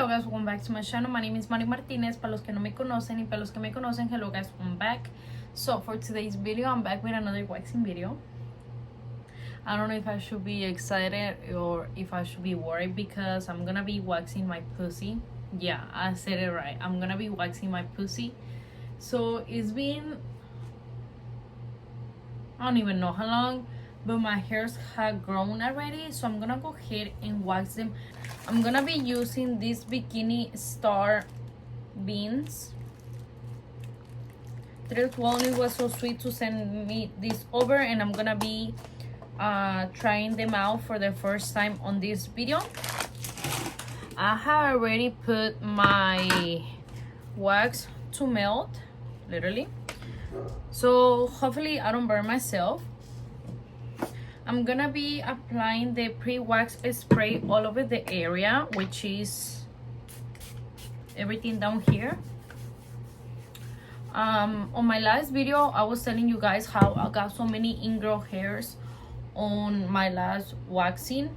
Hello guys, welcome back to my channel. My name is Mari Martinez. Para los que no me conocen y para los que me conocen, hello guys, welcome back. So for today's video, I'm back with another waxing video. I don't know if I should be excited or if I should be worried because I'm gonna be waxing my pussy. Yeah, I said it right. I'm gonna be waxing my pussy. So it's been, I don't even know how long, but my hairs have grown already, so I'm gonna go ahead and wax them. I'm gonna be using these bikini star beans. Thread Walnut was so sweet to send me this over, and I'm gonna be trying them out for the first time on this video. I have already put my wax to melt, literally, so hopefully I don't burn myself. I'm gonna be applying the pre-wax spray all over the area, which is everything down here. On my last video, I was telling you guys how I got so many ingrown hairs on my last waxing.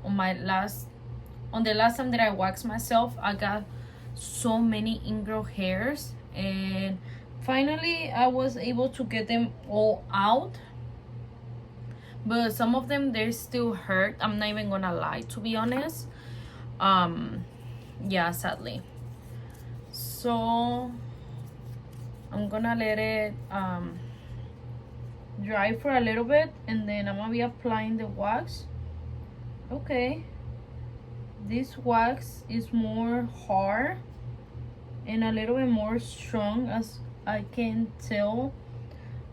On the last time that I waxed myself, I got so many ingrown hairs, and finally I was able to get them all out. But some of them, they still hurt. I'm not even gonna lie, to be honest. Yeah, sadly. So I'm gonna let it dry for a little bit, and then I'm gonna be applying the wax. Okay, this wax is more hard and a little bit more strong, as I can tell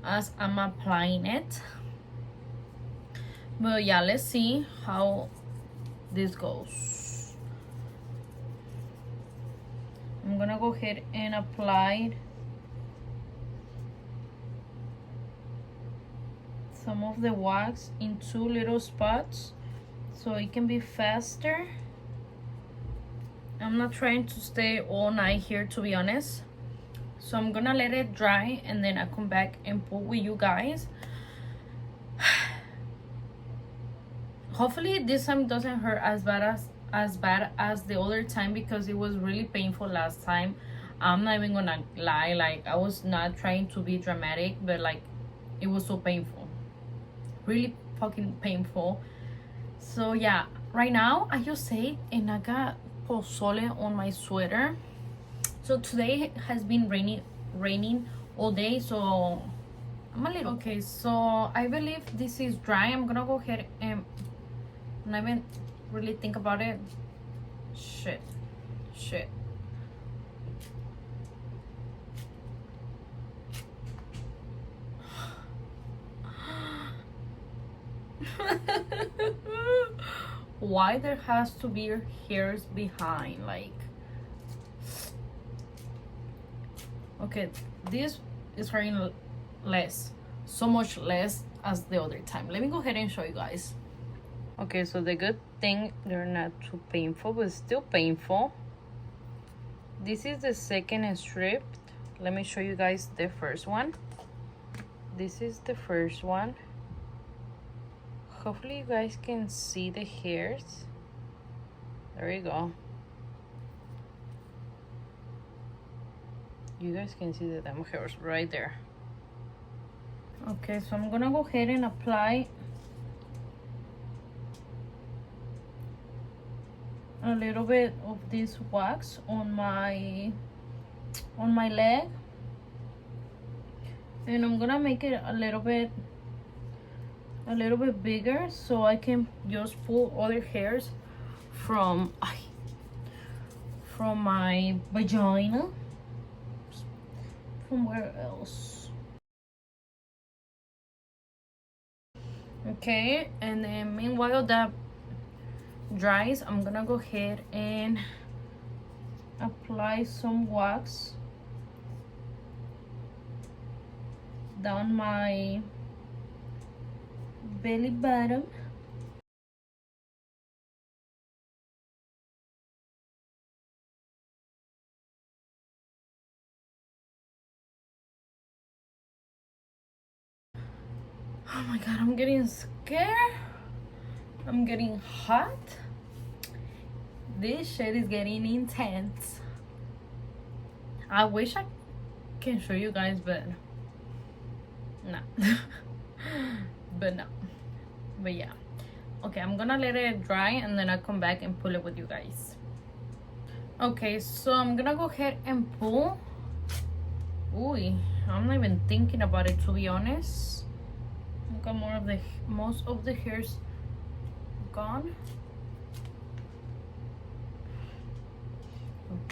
as I'm applying it. But yeah, let's see how this goes. I'm gonna go ahead and apply some of the wax in two little spots so it can be faster. I'm not trying to stay all night here, to be honest, so I'm gonna let it dry and then I come back and pull with you guys. Hopefully this time doesn't hurt as bad as the other time, because it was really painful last time. I'm not even gonna lie, like, I was not trying to be dramatic, but like, it was so painful, really fucking painful. So yeah, right now I just ate and I got pozole on my sweater. So today has been raining all day, so I'm a little okay. So I believe this is dry. I'm gonna go ahead and not even really think about it. Shit. Why there has to be hairs behind? Like, okay, this is hurting less, so much less as the other time. Let me go ahead and show you guys. Okay, so the good thing, they're not too painful, but still painful. This is the second strip. Let me show you guys the first one. This is the first one. Hopefully you guys can see the hairs. There you go. You guys can see the damn hairs right there. Okay, so I'm gonna go ahead and apply a little bit of this wax on my leg, and I'm gonna make it a little bit bigger so I can just pull other hairs from my vagina. From where else? Okay, and then meanwhile that dries, I'm gonna go ahead and apply some wax down my belly button. Oh my god, I'm getting scared. I'm getting hot. This shit is getting intense. I wish I can show you guys, but no. But no. But yeah. Okay, I'm gonna let it dry and then I'll come back and pull it with you guys. Okay, so I'm gonna go ahead and pull. Ooh, I'm not even thinking about it, to be honest. I've got most of the hairs gone.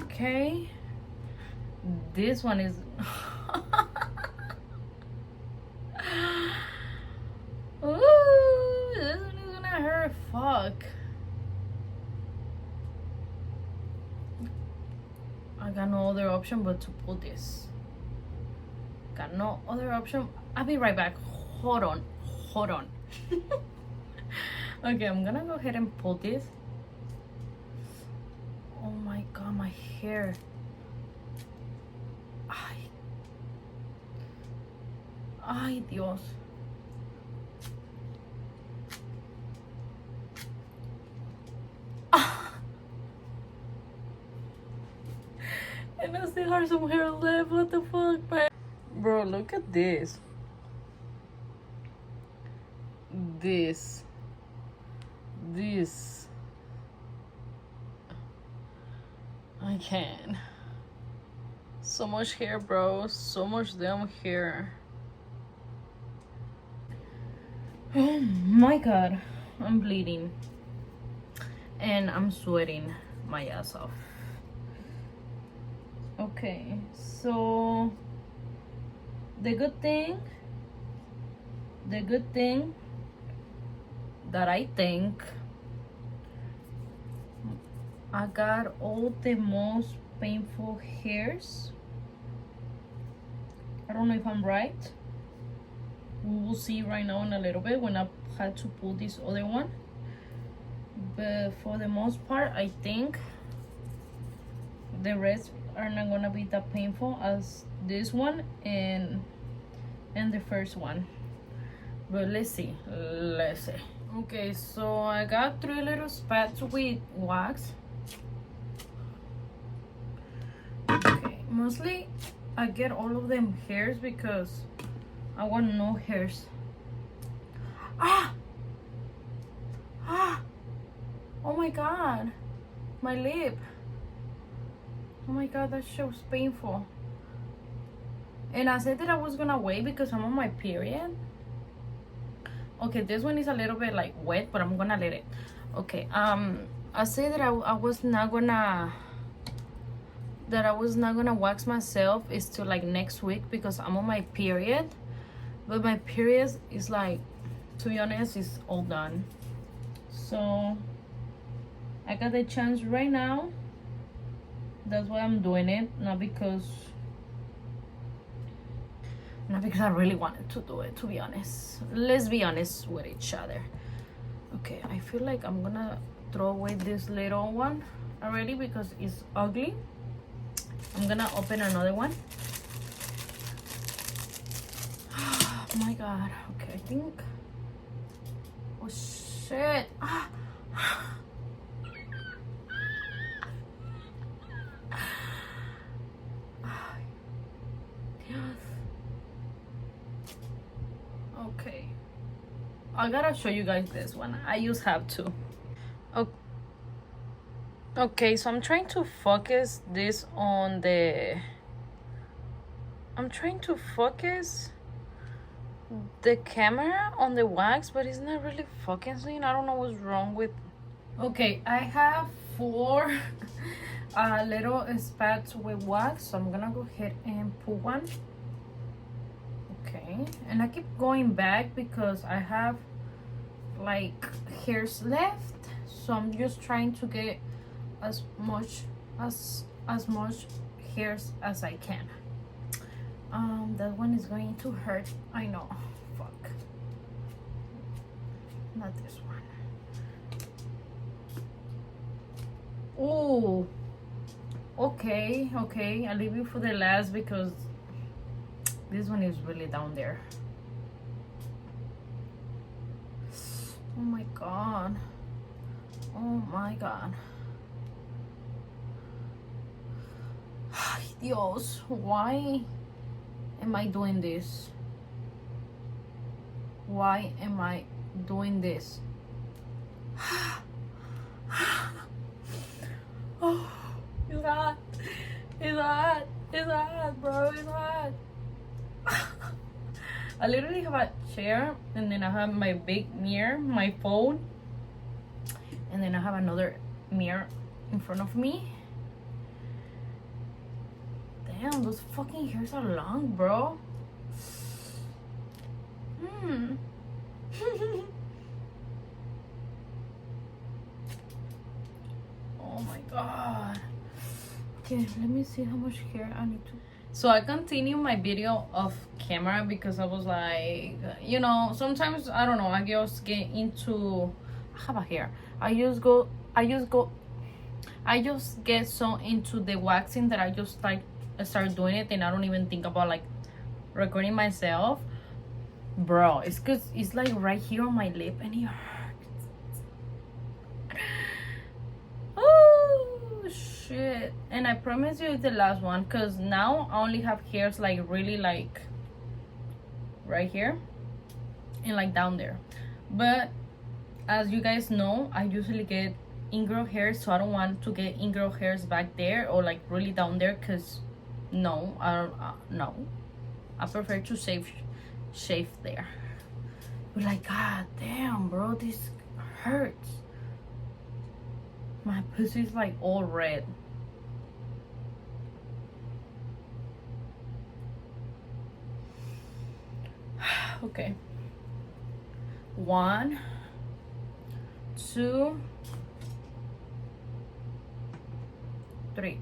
Okay, this one is ooh, this one is gonna hurt. Fuck. I got no other option but to pull this. Got no other option. I'll be right back. Hold on. Okay, I'm gonna go ahead and pull this. Oh my god, my hair. Ay, Dios. And I still have some hair left. What the fuck, man? Bro, look at this. This. I can't. So much hair, bro. So much damn hair. Oh my god. I'm bleeding. And I'm sweating my ass off. Okay, so the good thing that I think I got all the most painful hairs. I don't know if I'm right. We will see right now in a little bit when I had to pull this other one. But for the most part, I think the rest are not gonna be that painful as this one and the first one. But let's see. Okay, so I got 3 little spats with wax. Okay, mostly I get all of them hairs because I want no hairs. Oh my god, my lip. Oh my god, that shit was painful. And I said that I was gonna wait because I'm on my period. Okay, this one is a little bit like wet, but I'm gonna let it. Okay, I said that I was not gonna wax myself. It's till like next week because I'm on my period. But my period is like, to be honest, it's all done. So I got the chance right now. That's why I'm doing it, not because I really wanted to do it, to be honest. Let's be honest with each other. Okay, I feel like I'm gonna throw away this little one already because it's ugly. I'm gonna open another one. Oh my god. Okay, I think. Oh shit. Okay, I gotta show you guys this one. I just have to. Okay, so I'm trying to focus this on the camera on the wax, but it's not really focusing. I don't know what's wrong with. Okay, I have 4 little spats with wax, so I'm gonna go ahead and pull one. Okay, and I keep going back because I have like hairs left, so I'm just trying to get as much hairs as I can. That one is going to hurt. I know. Fuck. Not this one. Oh. Okay. I'll leave it for the last because this one is really down there. Oh my god. Dios, why am I doing this? Why am I doing this? Oh, it's hot. It's hot. It's hot, bro. It's hot. I literally have a chair, and then I have my big mirror, my phone, and then I have another mirror in front of me. Damn, those fucking hairs are long, bro. Oh my god. Okay, let me see how much hair I need to. So I continue my video off camera because I was like, you know, sometimes I don't know, I just get into, I have a hair. I just get so into the waxing that I just like start doing it, and I don't even think about like recording myself. Bro, it's cause it's like right here on my lip and it hurts. Oh shit. And I promise you it's the last one, cause now I only have hairs like really like right here and like down there. But as you guys know, I usually get ingrown hairs, so I don't want to get ingrown hairs back there or like really down there, cause no, I don't no, I prefer to shave there. But like, god damn, bro, this hurts. My pussy's like all red. Okay, 1, 2, 3.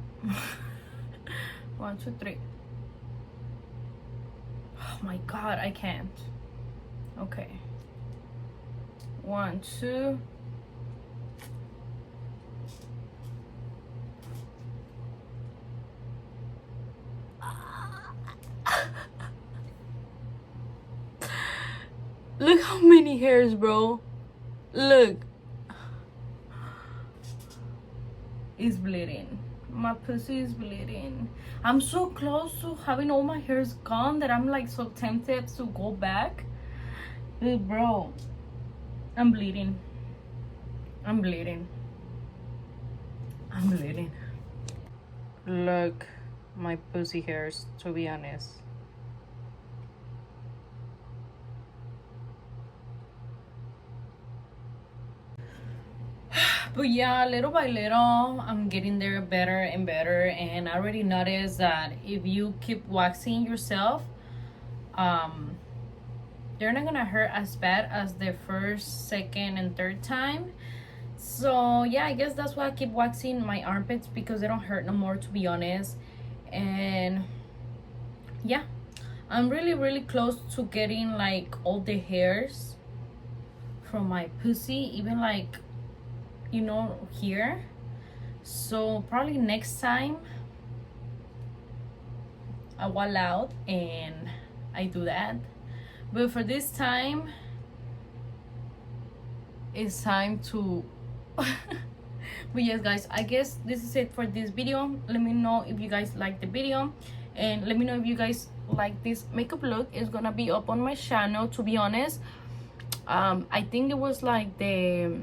1, 2, 3. Oh my god, I can't. Okay, 1, 2. Look how many hairs, bro. Look. It's bleeding. My pussy is bleeding. I'm so close to having all my hairs gone that I'm like so tempted to go back. Dude, bro, I'm bleeding. I'm bleeding. I'm bleeding. Look, my pussy hairs, to be honest. But yeah, little by little, I'm getting there better and better. And I already noticed that if you keep waxing yourself, they're not gonna hurt as bad as the first, second, and third time. So yeah, I guess that's why I keep waxing my armpits, because they don't hurt no more, to be honest. And yeah, I'm really close to getting like all the hairs from my pussy, even like, you know, here. So probably next time I wall out and I do that. But for this time, it's time to but yes guys, I guess this is it for this video. Let me know if you guys like the video, and let me know if you guys like this makeup look. It's gonna be up on my channel, to be honest. I think it was like the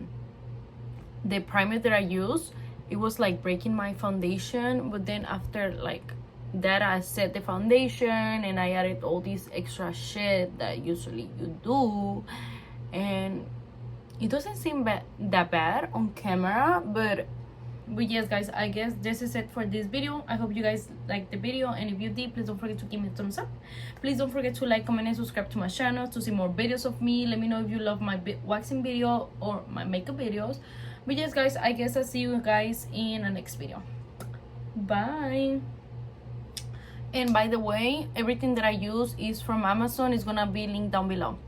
primer that I used, it was like breaking my foundation, but then after like that I set the foundation and I added all this extra shit that usually you do, and it doesn't seem that bad on camera. But yes guys, I guess this is it for this video. I hope you guys liked the video, and if you did, please don't forget to give me a thumbs up. Please don't forget to like, comment, and subscribe to my channel to see more videos of me. Let me know if you love my waxing video or my makeup videos. But yes guys, I guess I'll see you guys in the next video. Bye. And by the way, everything that I use is from Amazon. It's gonna be linked down below.